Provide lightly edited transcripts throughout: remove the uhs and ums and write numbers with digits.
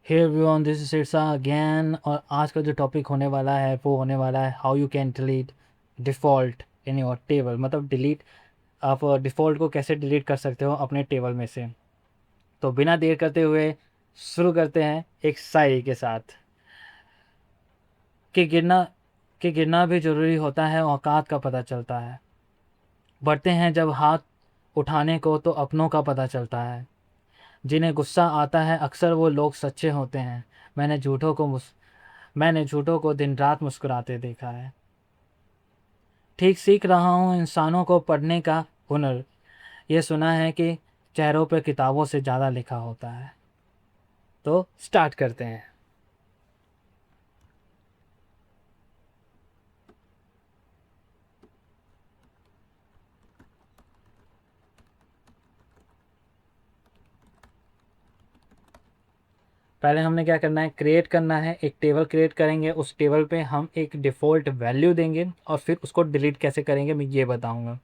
Hey everyone, this is Sirsa again. और आज का जो टॉपिक होने वाला है वो होने वाला है how you can delete default in your table. मतलब डिलीट, आप डिफ़ॉल्ट को कैसे डिलीट कर सकते हो अपने टेबल में से। तो बिना देर करते हुए शुरू करते हैं एक शायरी के साथ कि गिरना भी ज़रूरी होता है, औकात का पता चलता है। बढ़ते हैं जब हाथ उठाने को तो अपनों का पता चलता है। जिन्हें गुस्सा आता है अक्सर वो लोग सच्चे होते हैं। मैंने झूठों को दिन रात मुस्कुराते देखा है। ठीक सीख रहा हूँ इंसानों को पढ़ने का हुनर। ये सुना है कि चेहरों पे किताबों से ज़्यादा लिखा होता है। तो स्टार्ट करते हैं। पहले हमने क्या करना है, क्रिएट करना है, एक टेबल क्रिएट करेंगे। उस टेबल पे हम एक डिफ़ॉल्ट वैल्यू देंगे और फिर उसको डिलीट कैसे करेंगे मैं ये बताऊंगा।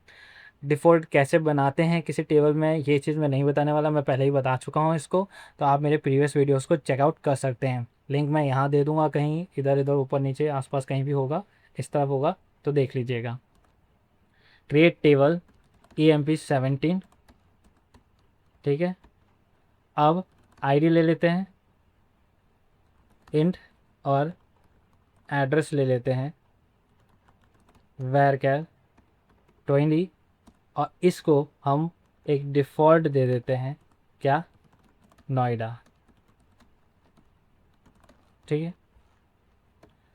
डिफ़ॉल्ट कैसे बनाते हैं किसी टेबल में, ये चीज़ मैं नहीं बताने वाला, मैं पहले ही बता चुका हूँ इसको। तो आप मेरे प्रीवियस वीडियोस को चेकआउट कर सकते हैं। लिंक मैं यहाँ दे दूँगा, कहीं इधर इधर ऊपर नीचे आसपास कहीं भी होगा, इस तरफ होगा तो देख लीजिएगा। Create table EMP17। ठीक है, अब आईडी ले लेते हैं इंट और एड्रेस ले लेते हैं var_20 और इसको हम एक डिफ़ॉल्ट दे देते हैं, क्या, नोएडा। ठीक है,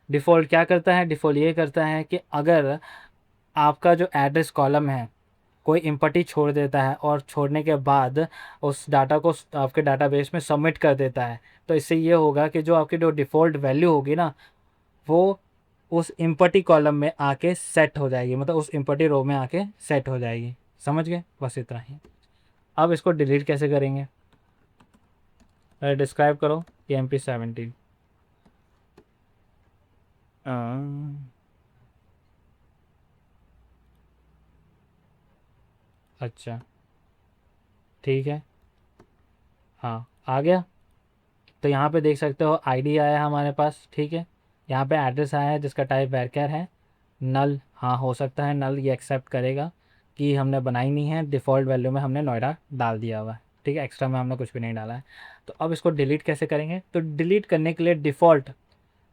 डिफ़ॉल्ट क्या करता है, डिफ़ॉल्ट ये करता है कि अगर आपका जो एड्रेस कॉलम है कोई इम्पटी छोड़ देता है और छोड़ने के बाद उस डाटा को आपके डाटाबेस में सबमिट कर देता है, तो इससे ये होगा कि जो आपकी जो डिफ़ॉल्ट वैल्यू होगी ना, वो उस इम्पटी कॉलम में आके सेट हो जाएगी, मतलब उस इम्पटी रो में आके सेट हो जाएगी। समझ गए, बस इतना ही। अब इसको डिलीट कैसे करेंगे, डिस्क्राइब करो EMP17। अच्छा, ठीक है, हाँ आ गया। तो यहाँ पे देख सकते हो आईडी आया है हमारे पास। ठीक है, यहाँ पे एड्रेस आया है जिसका टाइप वैरकर है। नल, हाँ हो सकता है नल, ये एक्सेप्ट करेगा कि हमने बनाई नहीं है, डिफ़ॉल्ट वैल्यू में हमने नोएडा डाल दिया हुआ है। ठीक है, एक्स्ट्रा में हमने कुछ भी नहीं डाला है। तो अब इसको डिलीट कैसे करेंगे, तो डिलीट करने के लिए डिफ़ॉल्ट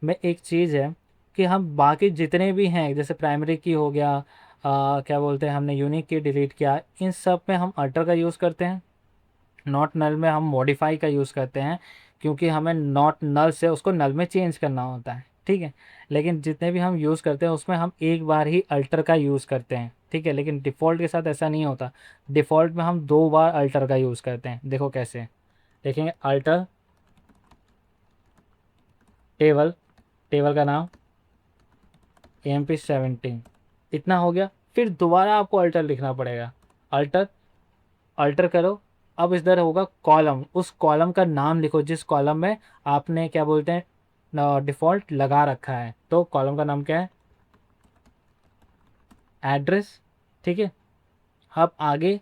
में एक चीज़ है कि हम बाकी जितने भी हैं, जैसे प्राइमरी की हो गया, क्या बोलते हैं, हमने यूनिक की डिलीट किया, इन सब में हम अल्टर का यूज़ करते हैं। नॉट नल में हम मॉडिफाई का यूज़ करते हैं, क्योंकि हमें नॉट नल से उसको नल में चेंज करना होता है। ठीक है, लेकिन जितने भी हम यूज़ करते हैं उसमें हम एक बार ही अल्टर का यूज़ करते हैं। ठीक है, लेकिन डिफ़ॉल्ट के साथ ऐसा नहीं होता। डिफ़ॉल्ट में हम 2 बार अल्टर का यूज़ करते हैं। देखो कैसे, देखेंगे, अल्टर टेबल, टेबल का नाम EMP17, इतना हो गया। फिर दोबारा आपको अल्टर लिखना पड़ेगा। अल्टर, अल्टर करो। अब इधर होगा कॉलम, उस कॉलम का नाम लिखो जिस कॉलम में आपने क्या बोलते हैं डिफ़ॉल्ट लगा रखा है। तो कॉलम का नाम क्या है, एड्रेस। ठीक है, अब आगे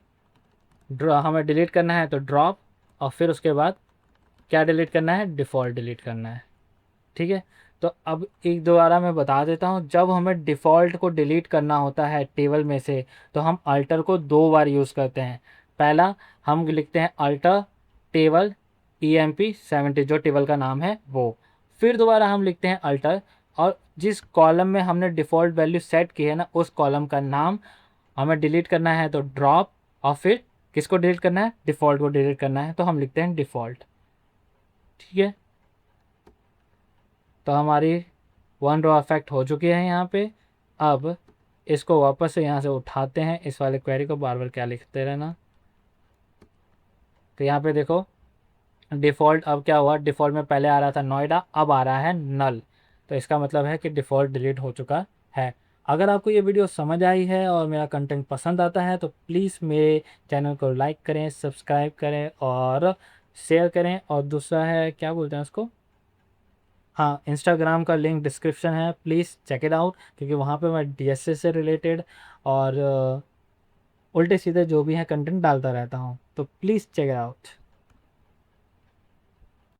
हमें डिलीट करना है तो ड्रॉप, और फिर उसके बाद क्या डिलीट करना है, डिफ़ॉल्ट डिलीट करना है। ठीक है, तो अब एक दोबारा मैं बता देता हूँ, जब हमें डिफ़ॉल्ट को डिलीट करना होता है टेबल में से तो हम अल्टर को 2 बार यूज़ करते हैं। पहला, हम लिखते हैं अल्टर टेबल EMP17, जो टेबल का नाम है वो। फिर दोबारा हम लिखते हैं अल्टर, और जिस कॉलम में हमने डिफ़ॉल्ट वैल्यू सेट की है ना, उस कॉलम का नाम हमें डिलीट करना है तो ड्रॉप, और फिर किसको डिलीट करना है, डिफ़ॉल्ट को डिलीट करना है, तो हम लिखते हैं डिफ़ॉल्ट। ठीक है, तो हमारी 1 रो अफेक्ट हो चुकी है यहाँ पे। अब इसको वापस से यहाँ से उठाते हैं, इस वाले क्वेरी को, बार बार क्या लिखते रहना। तो यहाँ पे देखो डिफ़ॉल्ट, अब क्या हुआ, डिफ़ॉल्ट में पहले आ रहा था नोएडा, अब आ रहा है नल। तो इसका मतलब है कि डिफ़ॉल्ट डिलीट हो चुका है। अगर आपको ये वीडियो समझ आई है और मेरा कंटेंट पसंद आता है तो प्लीज़ मेरे चैनल को लाइक करें, सब्सक्राइब करें और शेयर करें। और दूसरा है, क्या बोलते हैं उसको, हाँ, इंस्टाग्राम का लिंक डिस्क्रिप्शन है, प्लीज़ चेक इट आउट, क्योंकि वहाँ पे मैं DSS से रिलेटेड और उल्टे सीधे जो भी है कंटेंट डालता रहता हूँ, तो प्लीज़ चेक इट आउट।